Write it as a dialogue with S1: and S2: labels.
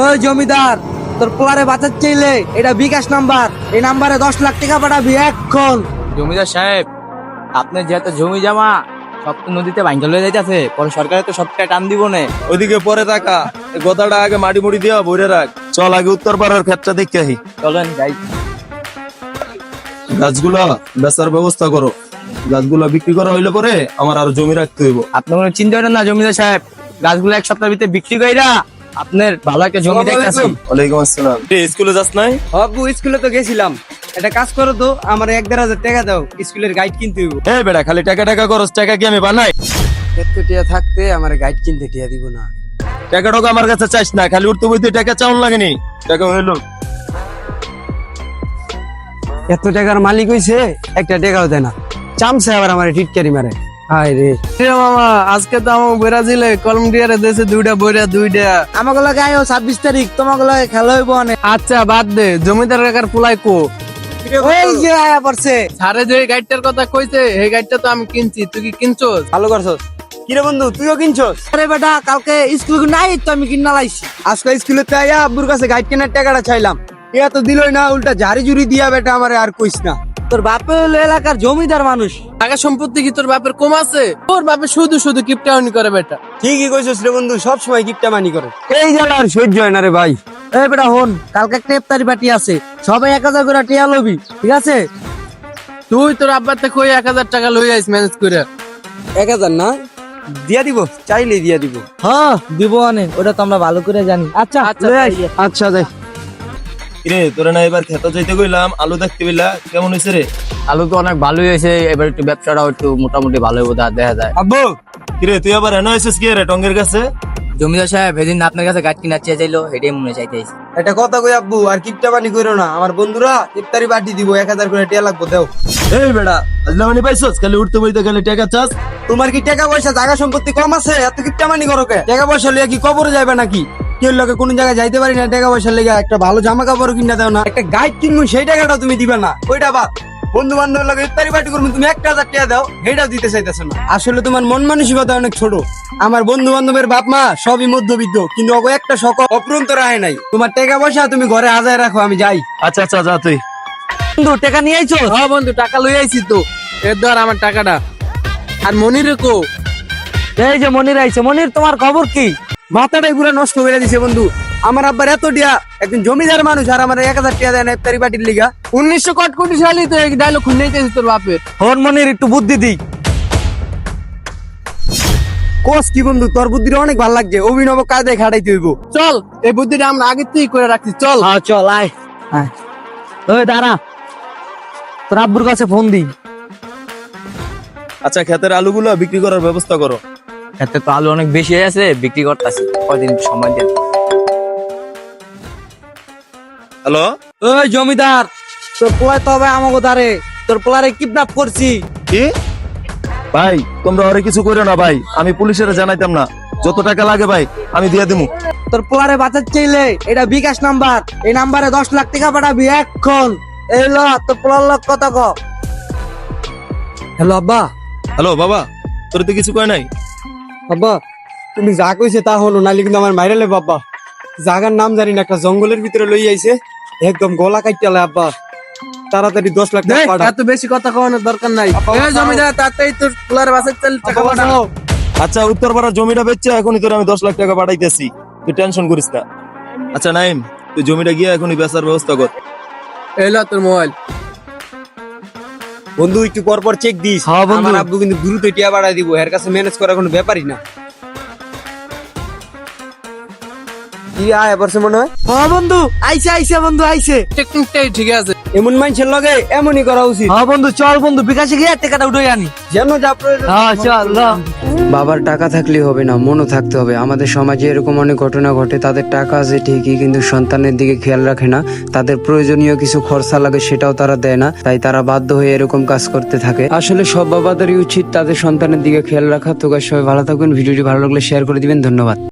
S1: ওই জমিদার, তোর পোলারে বাঁচার চাইলে এটা বিকাশ নাম্বার, এই নাম্বারে 10 লাখ টাকা পাঠাবি এখন।
S2: জমিদার সাহেব, আপনার যেহেতু জমি জমা সব তো নদীতে ভাঙ্গা লয়ে যাইতেছে, পরে সরকারে তো সবটা টান দিব না।
S3: ওইদিকে পরে টাকা, গোদাটা আগে মাটি মুড়ি দিয়া ভরে রাখ। চল আগে উত্তর পাড়ার ক্ষেতটা দেখে আহি।
S2: চলেন যাই।
S3: গাছগুলা বেচার ব্যবস্থা করো, গাছগুলা বিক্রি করা হইলে পরে আমার আর জমি রাখতে হইব।
S2: আপনি কোনো চিন্তা করেন না জমিদার সাহেব, গাছগুলো এক সপ্তাহের ভিতরে বিক্রি কইরা আপনার ভালো একটা জমি দেখতেছি।
S3: ওয়ালাইকুম আসসালাম। স্কুলে যাস নাই?
S1: আব্বু স্কুলে তো গেছিলাম, একটা কাজ করো তো, আমার 1,500 টাকা দাও, স্কুলের গাইড কিনতে হইব।
S3: এ বেটা, খালি টাকা টাকা করস, টাকা কি আমি বানাই?
S1: এত টিয়া থাকতে আমার গাইড কিনতে টিয়া দিব না।
S3: টাকা টাকা আমার কাছে চাইস না, খালি উঠতে বইতে টাকা চাউন লাগেনি। টাকা হইলো
S1: এত টাকার মালিক হইছে, একটা টাকাও দেয় না, চামছে আবার আমার টিটকারি মারে। হায় রে
S4: মামা, আজকে তো আমার ব্রাজিলে কলম্বিয়ারে দেশে দুইটা
S1: আমাকে লাগে আয়ো 26 তারিখ, তোমাকে লাগে খেলা হইব অনেক।
S4: আচ্ছা বাদ দে, জমিদার কাকার পুলাই কো
S1: ওই যে আয়া পড়ছে।
S4: সারে যে গাইডটার কথা কইছে এই গাইডটা তো আমি কিনছি, তুই কি কিনছস?
S1: ভালো করছস। কিরে বন্ধু, তুইও কিনছস? আরে বেটা, কালকে স্কুল নাই তো আমি কিনা লাইছি। আজকে স্কুলে তো আয়া আব্বুর কাছে গাইড কেনার টাকাটা চাইলাম, ইয়া তো দিলই না, উল্টা ঝাড়ি ঝুড়ি দিয়া বেটা আমারে আর কইস না। তোর বাপে হলো এলাকার জমিদার মানুষ,
S4: টাকা সম্পত্তি কি তোর বাপের কম আছে? তোর বাপে শুধু শুধু কিপটাউনি করে বেটা।
S1: ঠিকই কইছস রে বন্ধু, সব সময় গিফটটা মানি করে। এই জ্বালা আর সহ্য হয় না রে ভাই। এই বেটা হন, কালকে একটা ইফতারি পার্টি আছে, সবাই 1000 করে টিয়া লবি, ঠিক আছে?
S4: তুই তোর আব্বার থেকে ওই 1000 টাকা লই আইস ম্যানেজ করে।
S1: 1000 না দিয়া দিব, চাইলেই দিয়া দিব।
S2: হ্যাঁ দিব অনেক, ওটা তো আমরা ভালো করে জানি।
S1: আচ্ছা লই আই। আচ্ছা যাই।
S3: কিরে, তোরা না এবার খেতে যাইতে কইলাম, আলু দেখতে পেলা কেমন হইছে রে?
S2: আলু তো অনেক ভালোই হয়েছে, এবার একটু ব্যবসাটাও একটু মোটামুটি ভালো হবে দেখা যায়।
S1: আব্বু
S3: কিরে, তুই আবার এনে হইছিস কি রে টঙ্গের কাছে?
S2: জমিদার সাহেব এদিন আপনার কাছে গাছ কিনা চেয়ে চাইলো, এটাই মনে চাইতেছি।
S1: এটা কথা কই আব্বু, আর কিপটা বানি কইরো না, আমার বন্ধুরা ইফতারি পার্টি দিব, 1000 করে টিয়া লাগবো, দাও।
S3: এই বেটা, আজলা মানে পাইছস, খালি উঠতে বইতে খালি টাকা চাস।
S1: তোমার কি টাকা পয়সা জায়গা সম্পত্তি কম আছে? এত কিপটা মানি করো কে? টাকা পয়সা লিয়ে কি কবরে যাবে নাকি? কেউ লোকে কোন জায়গায় যাইতে পারি না, টাকা পয়সা লেগে একটা ভালো জামা কাপড় কিনা দাও না, একটা গাইড কিনবো, সেই টাকাটা তুমি দিবে না। ওইটা বাদ, বন্ধু বান্ধবের লোক ইফতারি পার্টি করবো, তুমি 1000 টাকা দাও, সেইটাও দিতে চাইতেছো না। আসলে তোমার মন মানসিকতা অনেক ছোট। আমার বন্ধু বান্ধবের বাপ মা সবই মধ্যবিত্ত, কিন্তু ওকে একটা শখ অপূরন্ত রাখে নাই। তোমার টাকা পয়সা তুমি ঘরে আজায় রাখো, আমি যাই।
S3: আচ্ছা আচ্ছা, যা তুই।
S1: বন্ধু টাকা নিয়ে আইছো?
S4: হ্যাঁ বন্ধু, টাকা লই আইছি তো, এর ধর আমার টাকাটা। আর মনির কো?
S1: এই যে মনির আইছে। মনির, তোমার খবর কি? মাথাটাই পুরো নষ্ট করে দিছে বন্ধু। আমার আব্বার এত টিয়া, একজন জমিদার মানুষ, আর আমার 1000 টাকা দেয় না ইফতারি পার্টির লিগা।
S4: 1900 কোটি সালি তো এই ডায়লগ শুনে যাইছিস তোর বাপের।
S1: হন মনির, একটু বুদ্ধি দি। কোস কি বন্ধু, তোর বুদ্ধিটা অনেক ভালো লাগছে, অভিনব কাজে খাটাইতে হইব।
S4: চল, এই বুদ্ধিটা আমরা আগে থেকেই করে রাখছি, চল।
S1: হ্যাঁ চল, আয় আয়। ওই দাঁড়া, তোর আব্বুর কাছে ফোন দি।
S3: আচ্ছা, ক্ষেতের আলুগুলো বিক্রি করার ব্যবস্থা করো।
S2: এতে তো আলু অনেক বেশি হয়ে আছে, বিক্রি করতেছি, কয়দিন সময় দেন।
S3: হ্যালো,
S1: ওই জমিদার, তোর পোলায় তো হবে আমাকে দাঁড়ে, তোর পোলারে কিডন্যাপ করছি।
S3: কি ভাই? তোমরা ওরে কিছু করো না ভাই, আমি পুলিশের জানাইতাম না। যত টাকা লাগে ভাই আমি দিয়ে দিমু।
S1: তোর পোলারে বাঁচার চাইলে এটা বিকাশ নাম্বার, এই নাম্বারে 10 লাখ টাকা পাঠাবি এখন। এই ল, তোর পোলার লোক কত ক। হ্যালো আব্বা।
S3: হ্যালো বাবা, তোর তো কিছু কয় নাই?
S1: আব্বা, তুমি যা কইছে তা হলো, নালি কিন্তু আমার মাইরালে বাবা। জাগার নাম জানি না, একটা জঙ্গলের ভিতরে লই আইছে, একদম গলা কাইটালে। আব্বা তাড়াতাড়ি 10 লাখ টাকা পাঠা।
S4: এত বেশি কথা কওয়ানোর দরকার নাই। এই জমিদার, তাড়াতাড়ি তোর পোলার বাসায় চল, টাকা পাঠা।
S3: আচ্ছা, উত্তরপাড়ার জমিটা বেচছে, এখনই তোর আমি 10 লাখ টাকা পাঠাইতেছি, তুই টেনশন করিস না। আচ্ছা নাইম, তুই জমিটা গিয়ে এখনই বেচার ব্যবস্থা কর।
S4: এই ল তোর মোবাইল।
S1: বন্ধু একটু পর পর চেক দিস।
S2: হ্যাঁ বন্ধু।
S1: আমার আব্বু কিন্তু দ্রুত টিয়া বাড়াই দিব, এর কাছে ম্যানেজ করা কোনো ব্যাপারই না। কি আয় পড়ছে মনে হয়? হ্যাঁ বন্ধু, আইছে আইছে বন্ধু, আইছে।
S4: টেকনিকটাই ঠিক আছে।
S1: এমন মানুষের লগে এমনই করা উচিত।
S2: হ্যাঁ বন্ধু, চল বন্ধু, বিকাশে গিয়ে টাকাটা উঠে আনি।
S1: যেন যা প্রয়োজন।
S2: হ্যাঁ চল।
S5: বাবার টাকা থাকলে হবে না, মনও থাকতে হবে। আমাদের সমাজে এরকম অনেক ঘটনা ঘটে, তাদের টাকা আছে ঠিকই কিন্তু সন্তানের দিকে খেয়াল রাখে না, তাদের প্রয়োজনীয় কিছু খরচা লাগে সেটাও তারা দেয় না, তাই তারা বাধ্য হয়ে এরকম কাজ করতে থাকে। আসলে সব বাবাদেরই উচিত তাদের সন্তানের দিকে খেয়াল রাখা। তো গাইস, সবাই ভালো থাকবেন, ভিডিওটি ভালো লাগলে শেয়ার করে দিবেন, ধন্যবাদ।